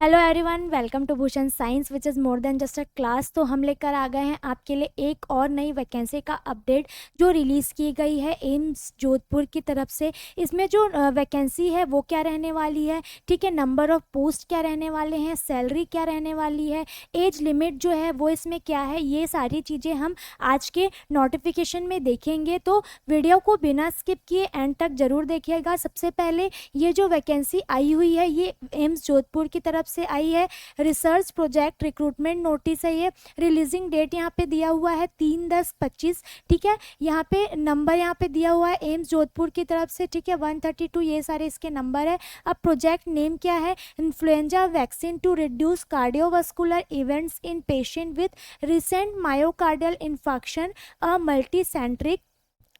Hello everyone, welcome to Bhushan science which is more than just a class. तो हम लेकर आ गए हैं आपके लिए एक और नई वैकेंसी का अपडेट जो रिलीज़ की गई है एम्स जोधपुर की तरफ से। इसमें जो वैकेंसी है वो क्या रहने वाली है, ठीक है, नंबर ऑफ पोस्ट क्या रहने वाले हैं, सैलरी क्या रहने वाली है, एज लिमिट जो है वो इसमें क्या है, ये सारी चीज़ें हम आज के नोटिफिकेशन में देखेंगे। तो वीडियो को बिना स्किप किए एंड तक ज़रूर देखिएगा। सबसे पहले ये जो वैकेंसी आई हुई है ये एम्स जोधपुर की तरफ से आई है। रिसर्च प्रोजेक्ट रिक्रूटमेंट नोटिस है ये। रिलीजिंग डेट यहाँ पे दिया हुआ है 3/10/25, ठीक है। यहाँ पे नंबर यहाँ पे दिया हुआ है एम्स जोधपुर की तरफ से, ठीक है, 132, ये सारे इसके नंबर है। अब प्रोजेक्ट नेम क्या है, influenza vaccine to reduce cardiovascular events in patient with recent myocardial infection, a multi centric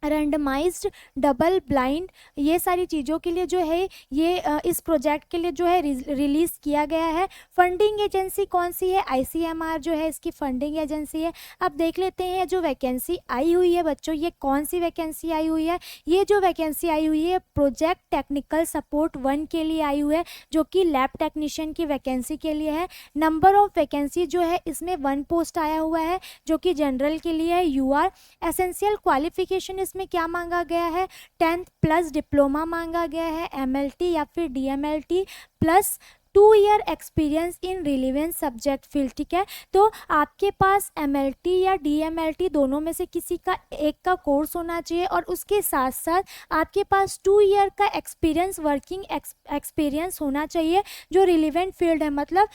randomised double blind, ये सारी चीज़ों के लिए जो है ये इस प्रोजेक्ट के लिए जो है रिलीज़ किया गया है। फंडिंग एजेंसी कौन सी है, आईसीएमआर जो है इसकी फंडिंग एजेंसी है। अब देख लेते हैं जो वैकेंसी आई हुई है बच्चों, ये कौन सी वैकेंसी आई हुई है। ये जो वैकेंसी आई हुई है प्रोजेक्ट टेक्निकल सपोर्ट 1 के लिए आई हुई है, जो कि लैब टेक्नीशियन की वैकेंसी के लिए है। नंबर ऑफ वैकेंसी जो है इसमें 1 पोस्ट आया हुआ है जो कि जनरल के लिए है। यूआर एसेंशियल क्वालिफिकेशन इसमें क्या मांगा गया है, 10th प्लस डिप्लोमा मांगा गया है, एमएलटी या फिर DMLT plus 2 year experience in relevant subject field, ठीक है। तो आपके पास एमएलटी या डीएमएलटी दोनों में से किसी का एक का कोर्स होना चाहिए और उसके साथ साथ आपके पास 2 ईयर का एक्सपीरियंस, वर्किंग एक्सपीरियंस होना चाहिए जो रिलेवेंट फील्ड है। मतलब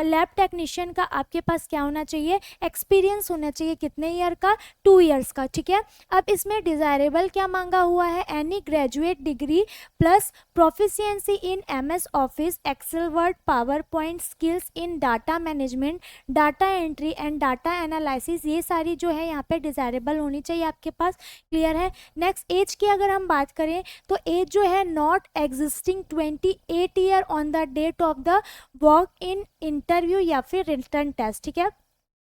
लैब टेक्नीशियन का आपके पास क्या होना चाहिए, एक्सपीरियंस होना चाहिए, कितने ईयर का, 2 ईयर्स का, ठीक है। अब इसमें डिज़ायरेबल क्या मांगा हुआ है, any graduate degree plus proficiency in MS Office, Excel, Word, PowerPoint, skills in data management, data entry and data analysis, ये सारी जो है यहाँ पे डिज़ायरेबल होनी चाहिए आपके पास। क्लियर है। नेक्स्ट एज की अगर हम बात करें तो एज जो है not existing 28 year on the date of the walk in interview या फिर रिटर्न टेस्ट, ठीक है।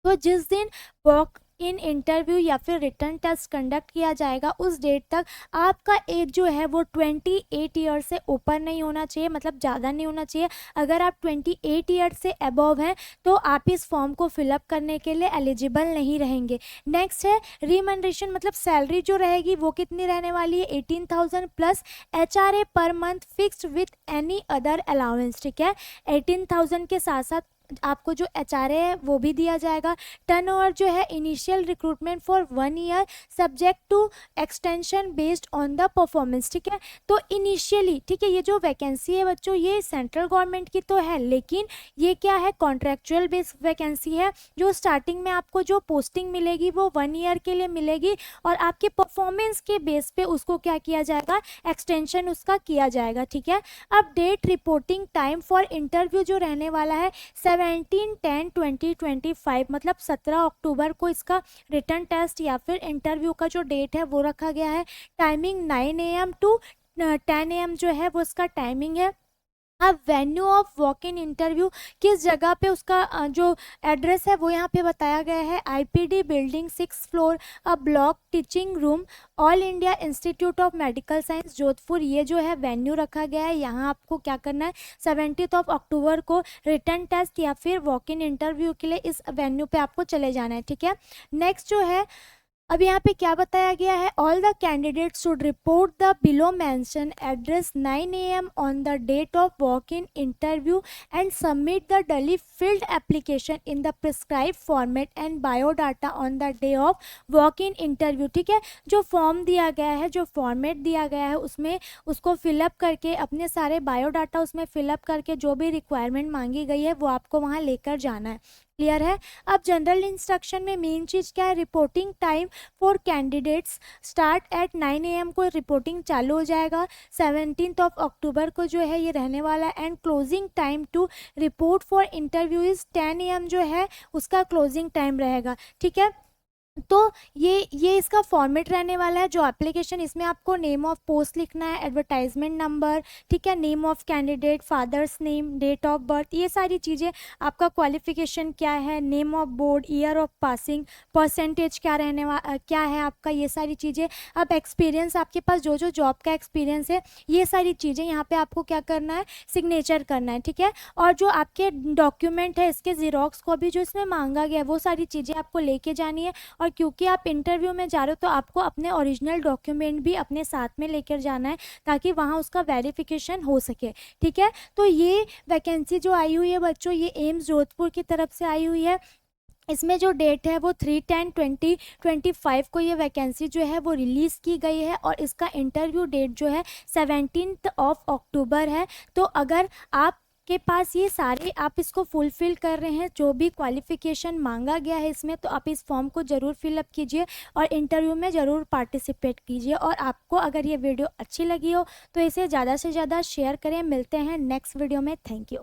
तो जिस दिन वॉक इन इंटरव्यू या फिर रिटर्न टेस्ट कंडक्ट किया जाएगा उस डेट तक आपका एज जो है वो 28 ईयर से ऊपर नहीं होना चाहिए, मतलब ज़्यादा नहीं होना चाहिए। अगर आप 28 ईयर से अबव हैं तो आप इस फॉर्म को फिलअप करने के लिए एलिजिबल नहीं रहेंगे। नेक्स्ट है रिमनरेशन, मतलब सैलरी जो रहेगी वो कितनी रहने वाली है, 18,000 plus HRA per month fixed with any other allowance, ठीक है। 18,000 के साथ साथ आपको जो एचआरए है वो भी दिया जाएगा। टर्नओवर जो है initial recruitment for 1 year subject to extension based on the performance, ठीक है। तो इनिशियली, ठीक है, ये जो वैकेंसी है बच्चों ये सेंट्रल गवर्नमेंट की तो है, लेकिन ये क्या है, कॉन्ट्रेक्चुअल बेस्ड वैकेंसी है। जो स्टार्टिंग में आपको जो पोस्टिंग मिलेगी वो 1 ईयर के लिए मिलेगी और आपके परफॉर्मेंस के बेस पे उसको क्या किया जाएगा, एक्सटेंशन उसका किया जाएगा, ठीक है। अब date reporting time for interview जो रहने वाला है 17/10/2025, मतलब 17 अक्टूबर को इसका रिटर्न टेस्ट या फिर इंटरव्यू का जो डेट है वो रखा गया है। टाइमिंग 9 AM टू 10 AM जो है वो इसका टाइमिंग है। अब venue of walk in interview किस जगह पे उसका जो एड्रेस है वो यहाँ पे बताया गया है, IPD building 6th floor, a block teaching room, all India institute of medical science Jodhpur, ये जो है वेन्यू रखा गया है। यहाँ आपको क्या करना है, 17 अक्टूबर को रिटर्न टेस्ट या फिर वॉक इन इंटरव्यू के लिए इस वेन्यू पे आपको चले जाना है, ठीक है। नेक्स्ट जो है अब यहाँ पे क्या बताया गया है, all the candidates should report the below mention address 9 AM on the date of walk in interview and submit the duly filled application in the prescribe format and biodata on the day of walk in interview, ठीक है। जो form दिया गया है, जो format दिया गया है उसमें उसको फिलअप करके अपने सारे बायोडाटा उसमें फिलअप करके जो भी रिक्वायरमेंट मांगी गई है वो आपको वहाँ लेकर जाना है। क्लियर है। अब जनरल इंस्ट्रक्शन में मेन चीज़ क्या है, reporting time for candidates start at 9 AM को रिपोर्टिंग चालू हो जाएगा। 17 अक्टूबर को जो है ये रहने वाला है and closing time to report for interview is 10 AM जो है उसका क्लोजिंग टाइम रहेगा, ठीक है। तो ये इसका फॉर्मेट रहने वाला है जो एप्लीकेशन। इसमें आपको नेम ऑफ पोस्ट लिखना है, एडवर्टाइजमेंट नंबर, ठीक है, name of candidate, father's name, date of birth, ये सारी चीज़ें, आपका क्वालिफिकेशन क्या है, name of board, year of passing, percentage क्या क्या है आपका, ये सारी चीज़ें। अब एक्सपीरियंस, आपके पास जो जो जॉब का एक्सपीरियंस है, ये सारी चीज़ें यहाँ पे आपको क्या करना है, सिग्नेचर करना है, ठीक है। और जो आपके डॉक्यूमेंट है, इसके जीरोक्स कॉपी जो इसमें मांगा गया है, वो सारी चीज़ें आपको लेके जानी है। और क्योंकि आप इंटरव्यू में जा रहे हो तो आपको अपने ओरिजिनल डॉक्यूमेंट भी अपने साथ में लेकर जाना है, ताकि वहाँ उसका वेरिफिकेशन हो सके, ठीक है। तो ये वैकेंसी जो आई हुई है बच्चों, ये एम्स जोधपुर की तरफ से आई हुई है। इसमें जो डेट है वो 3/10/2025 को ये वैकेंसी जो है वो रिलीज़ की गई है, और इसका इंटरव्यू डेट जो है 17 अक्टूबर है। तो अगर आप के पास ये सारे, आप इसको फुलफ़िल कर रहे हैं, जो भी क्वालिफ़िकेशन मांगा गया है इसमें, तो आप इस फॉर्म को ज़रूर फिलअप कीजिए और इंटरव्यू में ज़रूर पार्टिसिपेट कीजिए। और आपको अगर ये वीडियो अच्छी लगी हो तो इसे ज़्यादा से ज़्यादा शेयर करें। मिलते हैं नेक्स्ट वीडियो में। Thank you.